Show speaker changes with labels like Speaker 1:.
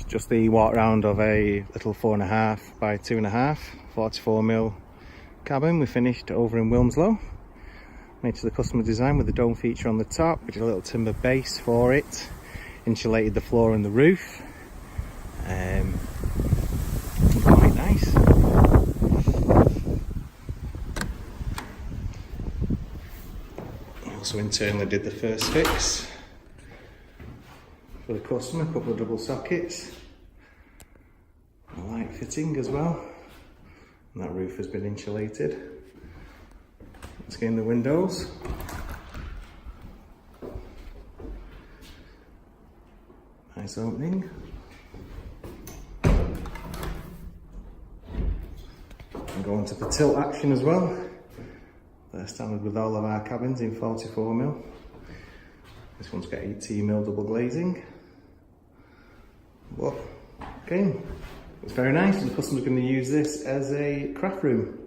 Speaker 1: just the walk round of a little 4.5 by 2.5 44mm cabin we finished over in Wilmslow. Made to the customer design with the dome feature on the top. We did a little timber base for it, insulated the floor and the roof. Quite nice. Also internally did the first fix for the customer, a couple of double sockets, a light fitting as well, and that roof has been insulated. Let's get in the windows. Nice opening. And go on to the tilt action as well. They're standard with all of our cabins in 44mm. This one's got 18mm double glazing. But, okay, it's very nice. The customer's going to use this as a craft room.